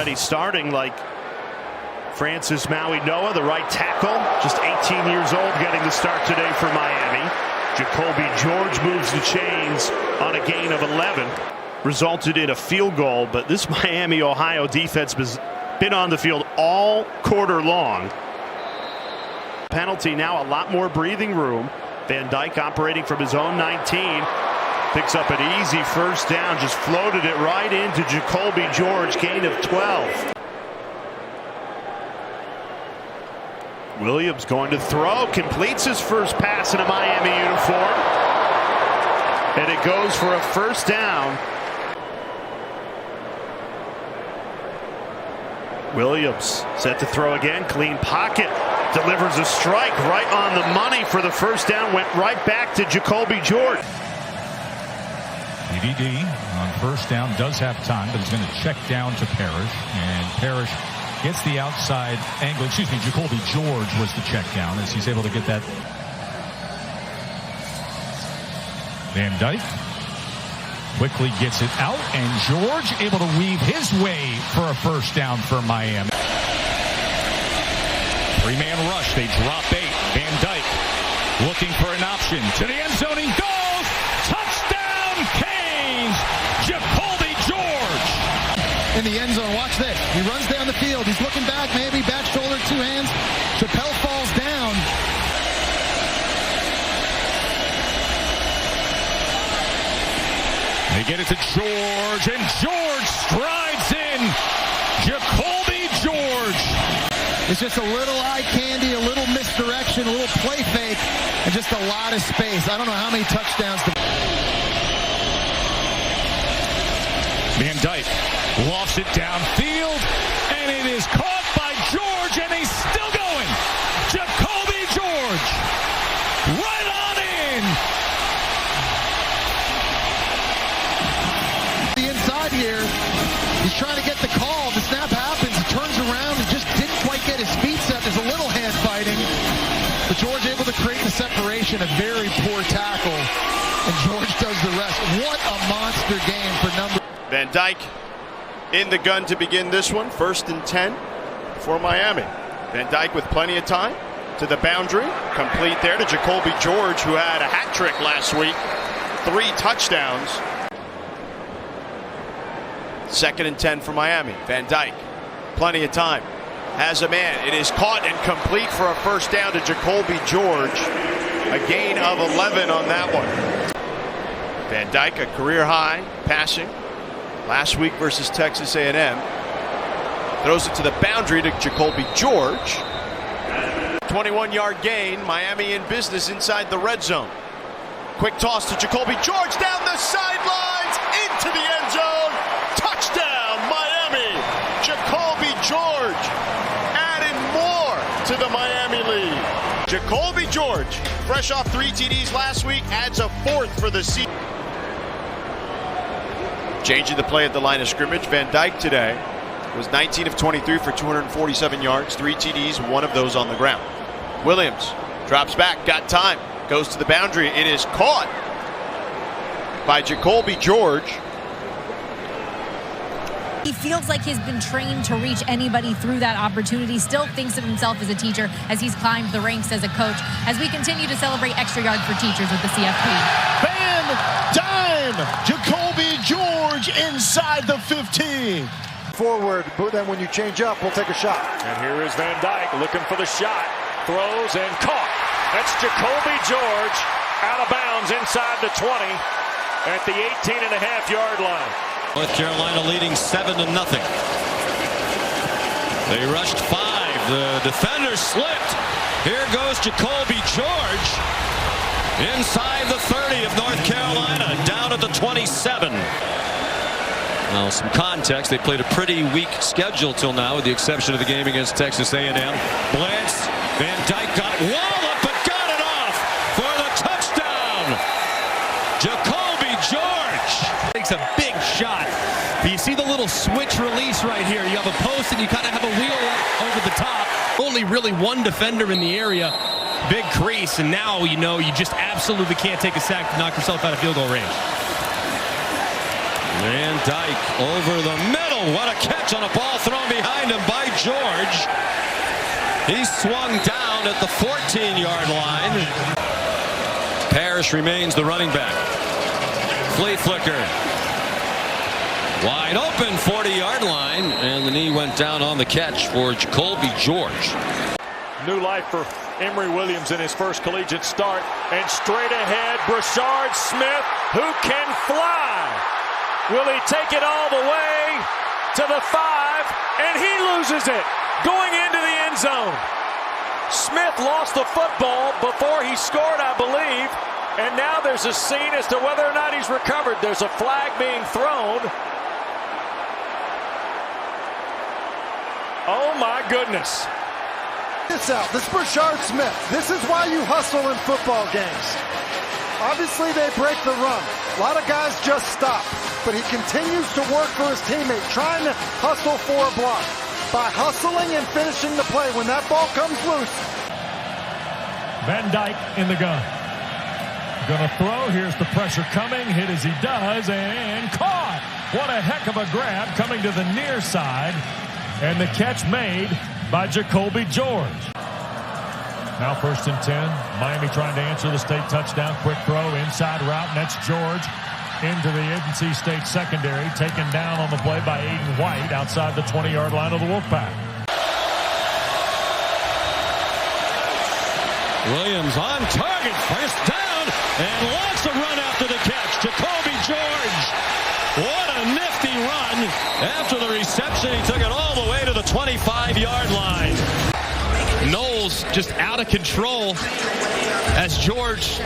already starting, like Francis Maui-Noah, the right tackle, just 18 years old, getting the start today for Miami. Jacolby George moves the chains on a gain of 11. Resulted in a field goal, but this Miami, Ohio defense has been on the field all quarter long. Penalty now, a lot more breathing room. Van Dyke operating from his own 19. Picks up an easy first down, just floated it right into Jacolby George, gain of 12. Williams going to throw, completes his first pass in a Miami uniform. And it goes for a first down. Williams set to throw again, clean pocket, delivers a strike right on the money for the first down, went right back to Jacolby George. EDD on first down does have time, but he's going to check down to Parrish, and Parrish gets the outside angle. Excuse me, Jacolby George was the check down as he's able to get that. Van Dyke quickly gets it out, and George able to weave his way for a first down for Miami. Three-man rush, they drop 8. Van Dyke looking for an option to the end zone. He goes, touchdown Canes, Jacolby George. In the end zone, watch this. He runs down the field. He's looking back, maybe back shoulder, 2 hands. Chappelle falls down. They get it to George, and George strides in. Jacolby George. It's just a little eye candy, a little misdirection, a little play fake, and just a lot of space. I don't know how many touchdowns. Van Dyke lofts it downfield, and it is caught by George, and he's still going. Jacolby George, right on in. The inside here, he's trying to get the call. The snap happens, he turns around and just didn't quite get his feet set. There's a little hand fighting, but George able to create the separation. A very poor tackle, and George does the rest. What a monster game for number. Van Dyke in the gun to begin this one. 1st and 10 for Miami. Van Dyke with plenty of time to the boundary. Complete there to Jacolby George, who had a hat trick last week. 3 touchdowns. 2nd and 10 for Miami. Van Dyke, plenty of time. Has a man. It is caught and complete for a first down to Jacolby George. A gain of 11 on that one. Van Dyke, a career high passing last week versus Texas A&M. Throws it to the boundary to Jacolby George. 21-yard gain. Miami in business inside the red zone. Quick toss to Jacolby George down the sidelines into the end zone. Touchdown, Miami. Jacolby George adding more to the Miami lead. Jacolby George, fresh off 3 TDs last week, adds a 4th for the season. Changing the play at the line of scrimmage. Van Dyke today was 19 of 23 for 247 yards, 3 TDs, 1 of those on the ground. Williams drops back, got time, goes to the boundary. It is caught by Jacolby George. He feels like he's been trained to reach anybody through that opportunity, still thinks of himself as a teacher as he's climbed the ranks as a coach, as we continue to celebrate extra yards for teachers with the CFP. Van Dyke, Jacolby George inside the 15. Forward, but then when you change up, we'll take a shot. And here is Van Dyke looking for the shot, throws and caught. That's Jacolby George out of bounds inside the 20 at the 18.5-yard line. North Carolina leading 7-0. They rushed 5. The defender slipped. Here goes Jacolby George inside the 30 of North Carolina, down at the 27. Now, some context, they played a pretty weak schedule till now, with the exception of the game against Texas A&M. Blitz, Van Dyke got walloped, but got it off for the touchdown. Jacolby George takes a big shot. But you see the little switch release right here. You have a post and you kind of have a wheel over the top. Only really one defender in the area. Big crease, and now you know you just absolutely can't take a sack to knock yourself out of field goal range. Van Dyke over the middle. What a catch on a ball thrown He swung down at the 14-yard line. Parrish remains the running back. Flea flicker. Wide open 40-yard line, and the knee went down on the catch for Jacolby George. New life for Emory Williams in his first collegiate start. And straight ahead, Brashard Smith, who can fly. Will he take it all the way to the 5? And he loses it going into the end zone. Smith lost the football before he scored, I believe. And now there's a scene as to whether or not he's recovered. There's a flag being thrown. Oh, my goodness. This out. This is Brashard Smith. This is why you hustle in football games. Obviously, they break the run. A lot of guys just stop. But he continues to work for his teammate, trying to hustle for a block. By hustling and finishing the play when that ball comes loose. Van Dyke in the gun. Gonna throw. Here's the pressure coming. Hit as he does. And caught. What a heck of a grab coming to the near side. And the catch made by Jacolby George. Now 1st and 10. Miami trying to answer the state touchdown. Quick throw. Inside route. And that's George into the NC State secondary. Taken down on the play by Aiden White outside the 20-yard line of the Wolfpack. Williams on target. First down. And lots of run after the catch. Jacolby George. What a nifty run. After the reception, he took it all the way to the 25-yard line. Knowles just out of control as George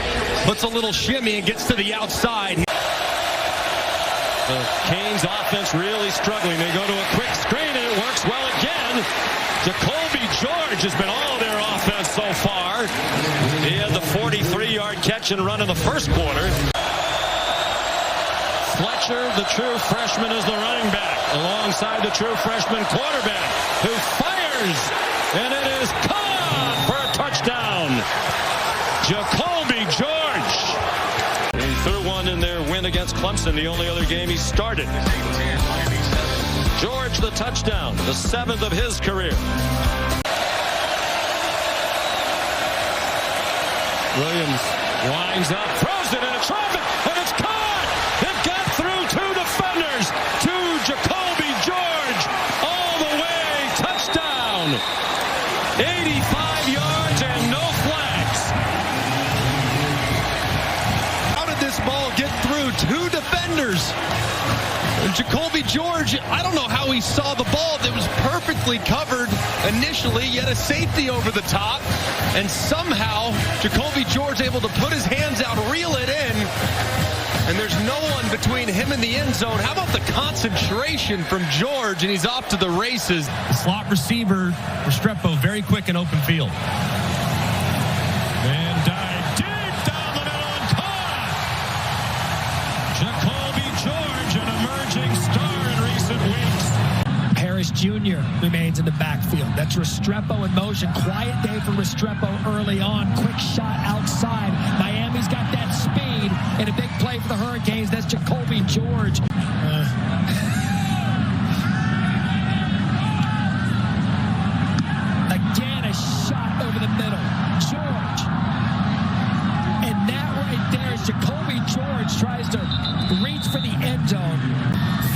puts a little shimmy and gets to the outside. The Canes offense really struggling. They go to a quick screen and it works well again. Jacolby George has been all their offense so far. He had the 43-yard catch and run in the first quarter. Fletcher, the true freshman, is the running back alongside the true freshman quarterback who fires, and it is caught for a touchdown. Jacolby George. He threw one in their win against Clemson, the only other game he started. George the touchdown, the 7th of his career. Williams winds up, throws it into traffic, and it's caught. It got through 2 defenders to Jacolby George. All the way, touchdown. 85 yards and no flags. How did this ball get through 2 defenders? Jacolby George, I don't know how he saw the ball that was perfectly covered initially, yet a safety over the top, and somehow Jacolby George able to put his hands out, reel it in, and there's no one between him and the end zone. How about the concentration from George, and he's off to the races. The slot receiver, Restrepo, very quick in open field. Van Dyke deep down the middle and caught. Jacolby George, an emerging star in recent weeks. Harris Jr. remains in the backfield. That's Restrepo in motion. Quiet day for Restrepo early on. Quick shot outside. Miami's got that speed. And a big play for the Hurricanes. That's Jacolby George. Again, a shot over the middle. George. And that right there is Jacolby George tries to reach for the end zone.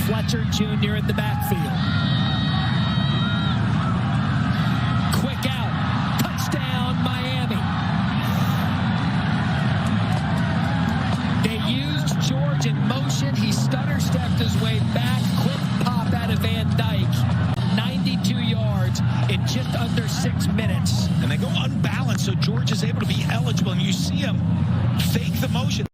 Fletcher Jr. in the backfield. Quick out. Touchdown, Miami. They used George in motion. He stutter-stepped his way back. Quick pop out of Van Dyke. 92 yards in just under 6 minutes. And they go unbalanced, so George is able to be eligible. And you see him fake the motion.